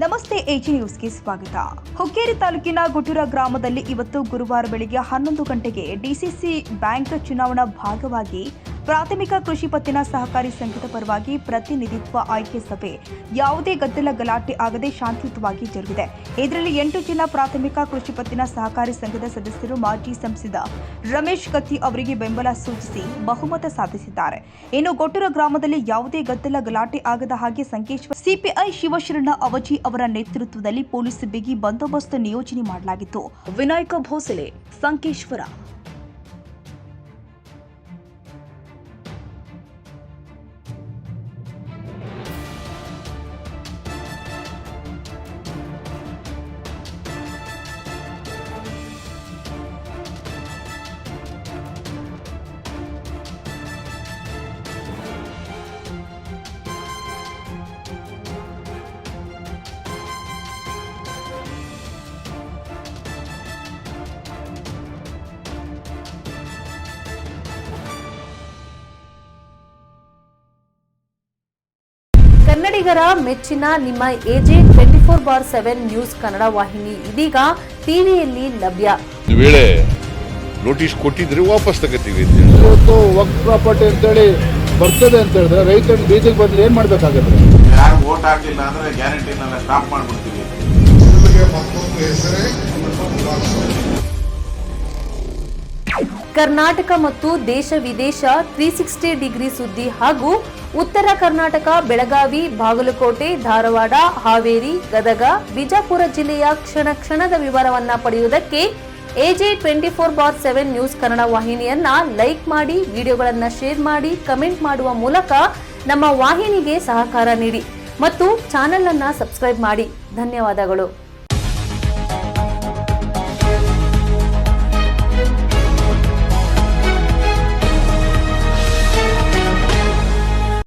ನಮಸ್ತೆ ಎಜಿ ನ್ಯೂಸ್ಗೆ ಸ್ವಾಗತ. ಹುಕ್ಕೇರಿ ತಾಲೂಕಿನ ಗುಟುರ ಗ್ರಾಮದಲ್ಲಿ ಇವತ್ತು ಗುರುವಾರ ಬೆಳಗ್ಗೆ 11 ಗಂಟೆಗೆ ಡಿಸಿಸಿ ಬ್ಯಾಂಕ್ ಚುನಾವಣಾ ಭಾಗವಾಗಿ ಪ್ರಾಥಮಿಕ ಕೃಷಿ ಪತ್ತಿನ ಸಹಕಾರಿ ಸಂಘದ ಪರವಾಗಿ ಪ್ರತಿನಿಧಿತ್ವ ಆಯ್ಕೆ ಸಭೆ ಯಾವುದೇ ಗದ್ದಲ ಗಲಾಟೆ ಆಗದೆ ಶಾಂತಿಯುತವಾಗಿ ಜರುಗಿದೆ. ಇದರಲ್ಲಿ 8 ಜನ ಪ್ರಾಥಮಿಕ ಕೃಷಿ ಪತ್ತಿನ ಸಹಕಾರಿ ಸಂಘದ ಸದಸ್ಯರು ಮಾಜಿ ಸಂಸದ ರಮೇಶ್ ಕತ್ತಿ ಅವರಿಗೆ ಬೆಂಬಲ ಸೂಚಿಸಿ ಬಹುಮತ ಸಾಧಿಸಿದ್ದಾರೆ. ಇನ್ನು ಗೊಟ್ಟೂರ ಗ್ರಾಮದಲ್ಲಿ ಯಾವುದೇ ಗದ್ದಲ ಗಲಾಟೆ ಆಗದ ಹಾಗೆ ಸಂಕೇಶ್ವರ ಸಿಪಿಐ ಶಿವಶರಣ ಅವಜಿ ಅವರ ನೇತೃತ್ವದಲ್ಲಿ ಪೊಲೀಸ್ ಬಿಗಿ ಬಂದೋಬಸ್ತ್ ನಿಯೋಜನೆ ಮಾಡಲಾಗಿತ್ತು. ವಿನಾಯಕ ಭೋಸಲೆ, ಸಂಕೇಶ್ವರ. ಕನ್ನಡಿಗರ ಮೆಚ್ಚಿನ ನಿಮ್ಮ ಎಜೆ 24/7 ನ್ಯೂಸ್ ಕನ್ನಡ ವಾಹಿನಿ ಇದೀಗ ಟಿವಿಯಲ್ಲಿ ಲಭ್ಯ. ಒಂದು ವೇಳೆ ನೋಟಿಸ್ ಕೊಟ್ಟಿದ್ರೆ ವಾಪಸ್ ತಗೋತೀವಿ. ಇವತ್ತು ವಕ್ಫ್ ಪ್ರಾಪರ್ಟಿ ಅಂತೇಳಿ ಬರ್ತದೆ ಅಂತ ಹೇಳಿದ್ರೆ ರೈತರ ಬೀದಿಗೆ ಬಂದ್ರೆ ಏನ್ ಮಾಡ್ಬೇಕಾಗತ್ತೆ? ಯಾರು ವೋಟ್ ಹಾಕಲಿಲ್ಲ ಅಂದ್ರೆ ಗ್ಯಾರಂಟಿನೆಲ್ಲ ಸ್ಟಾಪ್ ಮಾಡ್ಬಿಡ್ತೀವಿ. ಕರ್ನಾಟಕ ಮತ್ತು ದೇಶ ವಿದೇಶ 360 ಡಿಗ್ರಿ ಸುದ್ದಿ ಹಾಗೂ ಉತ್ತರ ಕರ್ನಾಟಕ, ಬೆಳಗಾವಿ, ಬಾಗಲಕೋಟೆ, ಧಾರವಾಡ, ಹಾವೇರಿ, ಗದಗ, ಬಿಜಾಪುರ ಜಿಲ್ಲೆಯ ಕ್ಷಣ ಕ್ಷಣದ ವಿವರವನ್ನ ಪಡೆಯುವುದಕ್ಕೆ ಎಜೆ 24/7 ನ್ಯೂಸ್ ಕನ್ನಡ ವಾಹಿನಿಯನ್ನ ಲೈಕ್ ಮಾಡಿ, ವಿಡಿಯೋಗಳನ್ನ ಶೇರ್ ಮಾಡಿ, ಕಮೆಂಟ್ ಮಾಡುವ ಮೂಲಕ ನಮ್ಮ ವಾಹಿನಿಗೆ ಸಹಕಾರ ನೀಡಿ ಮತ್ತು ಚಾನೆಲ್ ಅನ್ನ ಸಬ್ಸ್ಕ್ರೈಬ್ ಮಾಡಿ. ಧನ್ಯವಾದಗಳು.